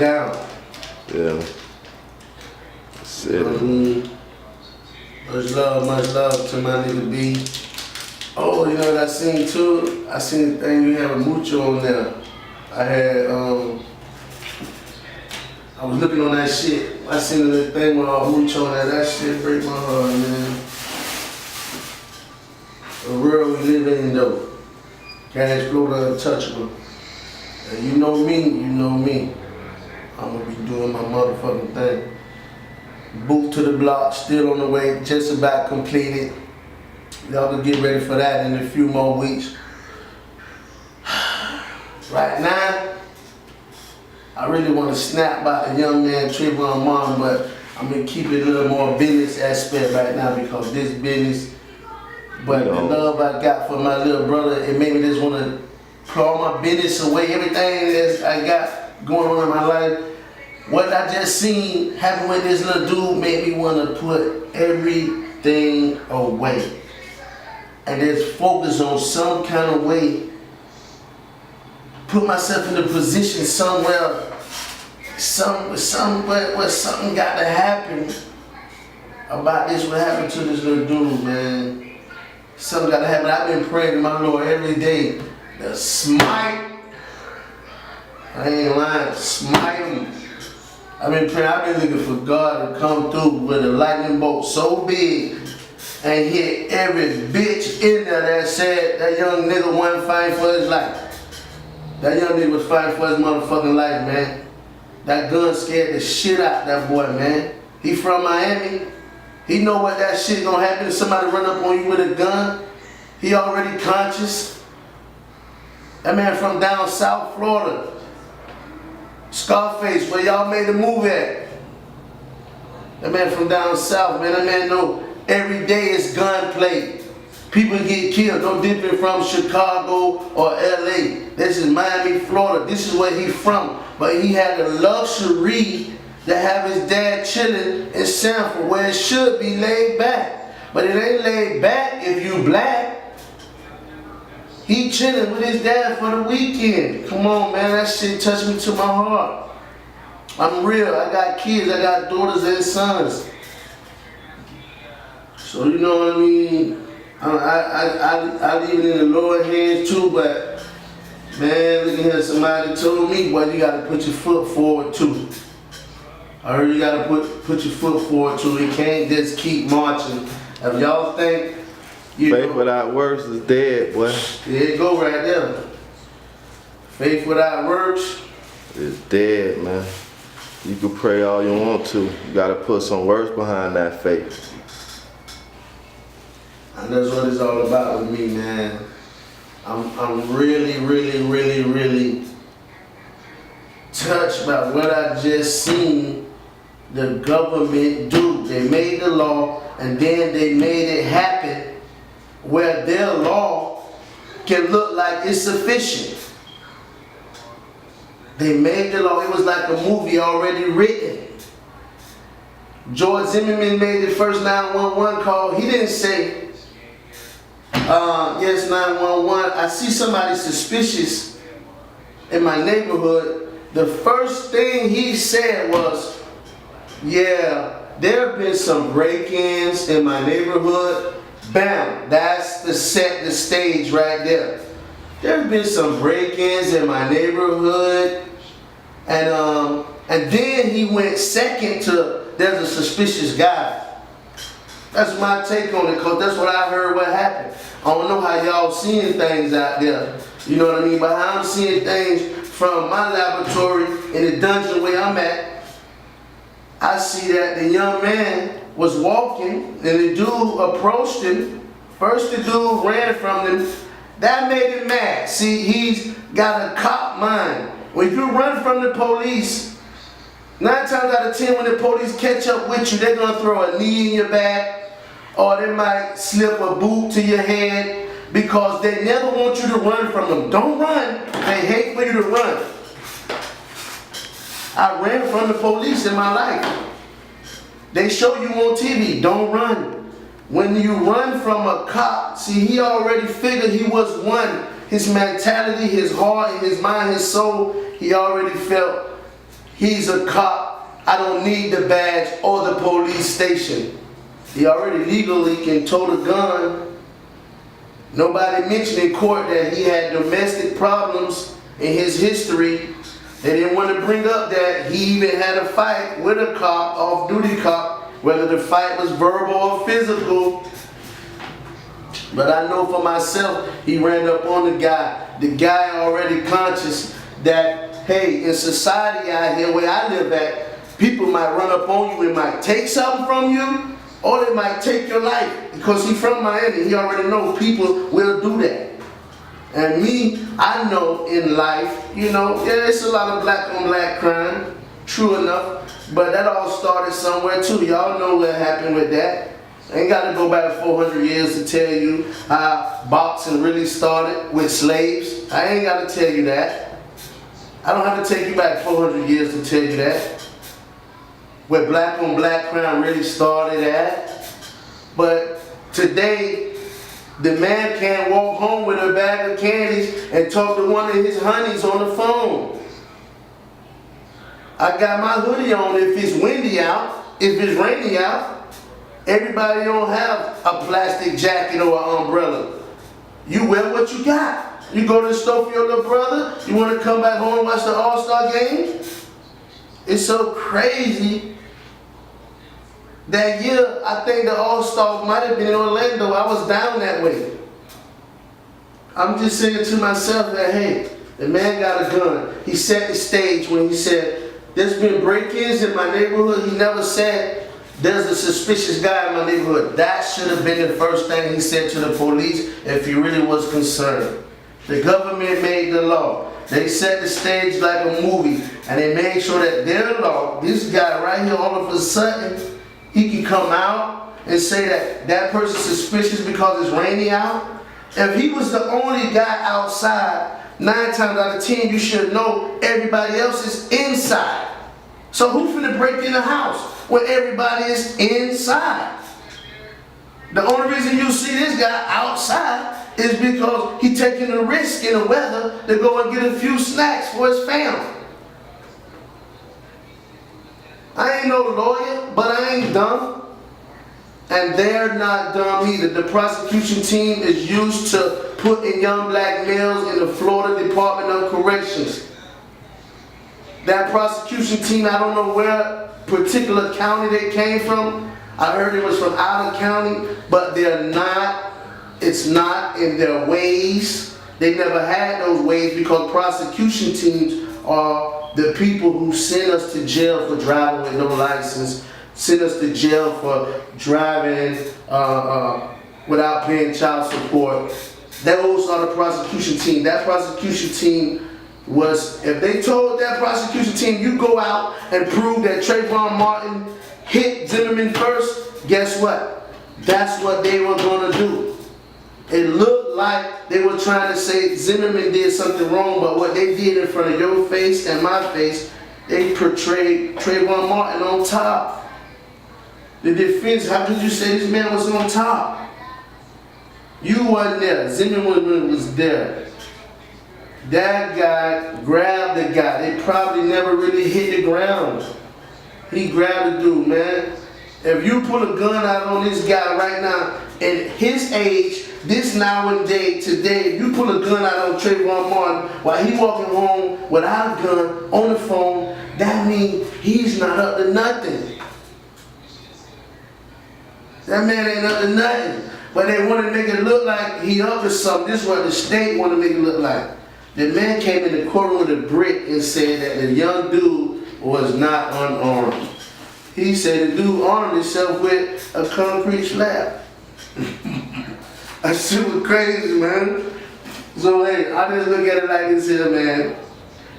down. Yeah. Much love to my nigga B. Oh, you know what I seen too? I seen the thing you had with Mucho on there. I was looking on that shit. I seen the thing with all Mucho on there. That shit break my heart, man. The world we live in though. Kashflo Da Untouchable. And you know me. I'm gonna be doing my motherfucking thing. Boot to the block, still on the way, just about completed. Y'all can get ready for that in a few more weeks. Right now, I really want to snap about the young man Trayvon Martin, but I'm gonna keep it a little more business aspect right now because this business. But the love I got for my little brother, it made me just want to put all my business away, everything that I got going on in my life. What I just seen happen with this little dude made me want to put everything away and just focus on some kind of way, put myself in a position somewhere, where something got to happen about this, what happened to this little dude, man. Something got to happen. I've been praying to my Lord every day to smite. I ain't lying, smite him. I've been praying, I've been looking for God to come through with a lightning bolt so big and hit every bitch in there that said that young nigga wasn't fighting for his life. That young nigga was fighting for his motherfucking life, man. That gun scared the shit out that boy, man. He from Miami. He know what that shit gonna happen if somebody run up on you with a gun. He already conscious. That man from down South Florida. Scarface, where y'all made the movie at. That man from down south, man, that man know every day is gunplay. People get killed, no different from Chicago or LA. This is Miami, Florida. This is where he from. But he had the luxury to have his dad chilling in Sanford, where it should be laid back. But it ain't laid back if you black. He chilling with his dad for the weekend. Come on, man, that shit touched me to my heart. I'm real, I got kids, I got daughters and sons. So you know what I mean? I leave it in the Lord's hands too, but man, look at here, somebody told me, boy, you gotta put your foot forward too. I heard you gotta put your foot forward too. You can't just keep marching. If y'all think faith without works is dead, boy. There you go right there. Faith without works is dead, man. You can pray all you want to. You gotta put some works behind that faith. And that's what it's all about with me, man. I'm really touched by what I just seen the government do. They made the law and then they made it happen where their law can look like it's sufficient. They made the law, it was like a movie already written. George Zimmerman made the first 911 call. He didn't say, yes, 911, I see somebody suspicious in my neighborhood. The first thing he said was, yeah, there have been some break-ins in my neighborhood. Bam, that's the stage right there. There have been some break-ins in my neighborhood. And then he went second to, there's a suspicious guy. That's my take on it, because that's what I heard what happened. I don't know how y'all seeing things out there. You know what I mean? But how I'm seeing things from my laboratory in the dungeon where I'm at, I see that the young man was walking and the dude approached him. First the dude ran from him. That made him mad. See, he's got a cop mind. When you run from the police, 9 times out of 10 when the police catch up with you, they're going to throw a knee in your back or they might slip a boot to your head because they never want you to run from them. Don't run. They hate for you to run. I ran from the police in my life. They show you on TV, don't run. When you run from a cop, see, he already figured he was one. His mentality, his heart, his mind, his soul, he already felt he's a cop. I don't need the badge or the police station. He already legally can tote a gun. Nobody mentioned in court that he had domestic problems in his history. They didn't want to bring up that he even had a fight with a cop, off-duty cop, whether the fight was verbal or physical. But I know for myself, he ran up on the guy. The guy already conscious that, hey, in society out here where I live at, people might run up on you and might take something from you, or they might take your life. Because he's from Miami, he already knows people will do that. And me, I know in life, you know, yeah, it's a lot of black on black crime, true enough, but that all started somewhere too. Y'all know what happened with that. I ain't got to go back 400 years to tell you how boxing really started with slaves. I ain't got to tell you that. I don't have to take you back 400 years to tell you that. Where black on black crime really started at. But today, the man can't walk home with a bag of candies and talk to one of his honeys on the phone. I got my hoodie on if it's windy out, if it's rainy out. Everybody don't have a plastic jacket or an umbrella. You wear what you got. You go to the store for your little brother, you want to come back home and watch the All-Star game? It's so crazy. That year, I think the All-Star might have been in Orlando. I was down that way. I'm just saying to myself that, hey, the man got a gun. He set the stage when he said, there's been break-ins in my neighborhood. He never said, there's a suspicious guy in my neighborhood. That should have been the first thing he said to the police if he really was concerned. The government made the law. They set the stage like a movie, and they made sure that their law, this guy right here, all of a sudden, he can come out and say that that person's suspicious because it's rainy out. If he was the only guy outside, 9 times out of 10, you should know everybody else is inside. So who's finna break in the house when everybody is inside? The only reason you see this guy outside is because he's taking a risk in the weather to go and get a few snacks for his family. I ain't no lawyer, but I ain't dumb. And they're not dumb either. The prosecution team is used to putting young black males in the Florida Department of Corrections. That prosecution team, I don't know where particular county they came from. I heard it was from out of county, but it's not in their ways. They never had those ways because prosecution teams are the people who send us to jail for driving with no license, send us to jail for driving without paying child support. Those are the prosecution team. That prosecution team was, if they told that prosecution team, you go out and prove that Trayvon Martin hit Zimmerman first, guess what? That's what they were going to do. It looked like they were trying to say Zimmerman did something wrong, but what they did in front of your face and my face, they portrayed Trayvon Martin on top. The defense, how could you say this man was on top? You wasn't there. Zimmerman was there. That guy grabbed the guy. They probably never really hit the ground. He grabbed the dude, man. If you put a gun out on this guy right now, at his age, this nowadays, today, if you put a gun out on Trayvon Martin while he walking home without a gun on the phone, that means he's not up to nothing. That man ain't up to nothing. But they want to make it look like he up to something. This is what the state want to make it look like. The man came in the courtroom with a brick and said that the young dude was not unarmed. He said the dude armed himself with a concrete slab. That shit was crazy, man. So hey, I just look at it like this here, man.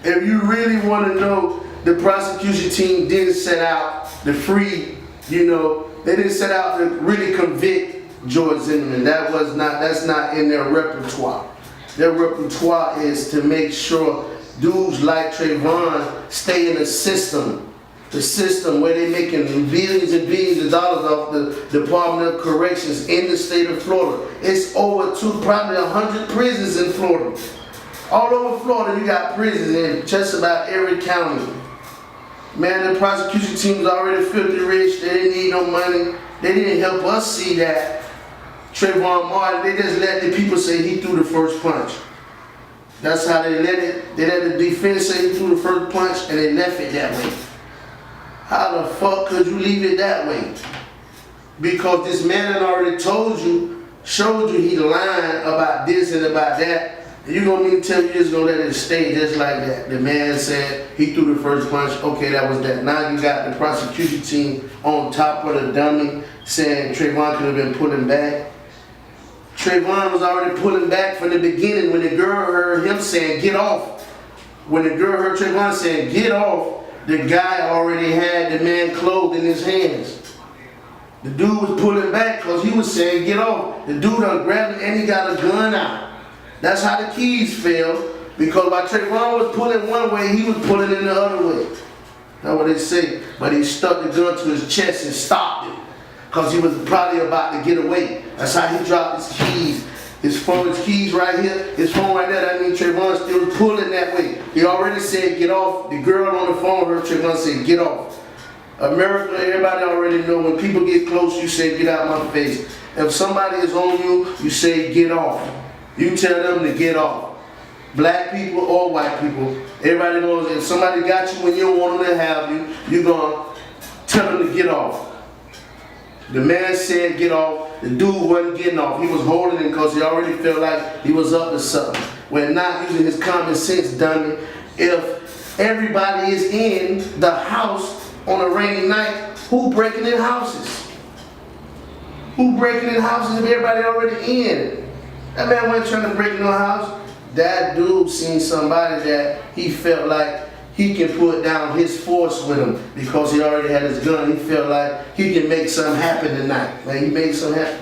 If you really want to know, the prosecution team didn't set out to free, they didn't set out to really convict George Zimmerman. That's not in their repertoire. Their repertoire is to make sure dudes like Trayvon stay in the system where they're making billions and billions of dollars off the Department of Corrections in the state of Florida. It's over probably 100 prisons in Florida. All over Florida, you got prisons in just about every county. Man, the prosecution team was already filthy rich. They didn't need no money. They didn't help us see that Trayvon Martin. They just let the people say he threw the first punch. That's how they let it. They let the defense say he threw the first punch, and they left it that way. How the fuck could you leave it that way? Because this man had already told you, showed you he lying about this and about that. And you gonna mean to tell me you're just gonna let it stay just like that? The man said he threw the first punch. Okay, that was that. Now you got the prosecution team on top of the dummy saying Trayvon could have been pulling back. Trayvon was already pulling back from the beginning when the girl heard him saying get off. When the girl heard Trayvon saying get off, the guy already had the man clothed in his hands. The dude was pulling back because he was saying get off. The dude done grabbed him and he got a gun out. That's how the keys fell, because while Trayvon was pulling one way, he was pulling in the other way. That's what they say. But he stuck the gun to his chest and stopped it, because he was probably about to get away. That's how he dropped his keys. His phone, his keys right here, his phone right there. That means Trayvon still pulling that way. He already said get off. The girl on the phone heard Trayvon say get off. America, everybody already know when people get close, you say get out my face. If somebody is on you, you say get off. You tell them to get off. Black people or white people, everybody knows if somebody got you when you don't want them to have you, you're going to tell them to get off. The man said get off. The dude wasn't getting off. He was holding him because he already felt like he was up to something. When not using his common sense, dummy, if everybody is in the house on a rainy night, who breaking in houses? Who breaking in houses if everybody already in? That man wasn't trying to break into a house. That dude seen somebody that he felt like he can put down his force with him because he already had his gun. He felt like he can make something happen tonight. Man, he made something happen.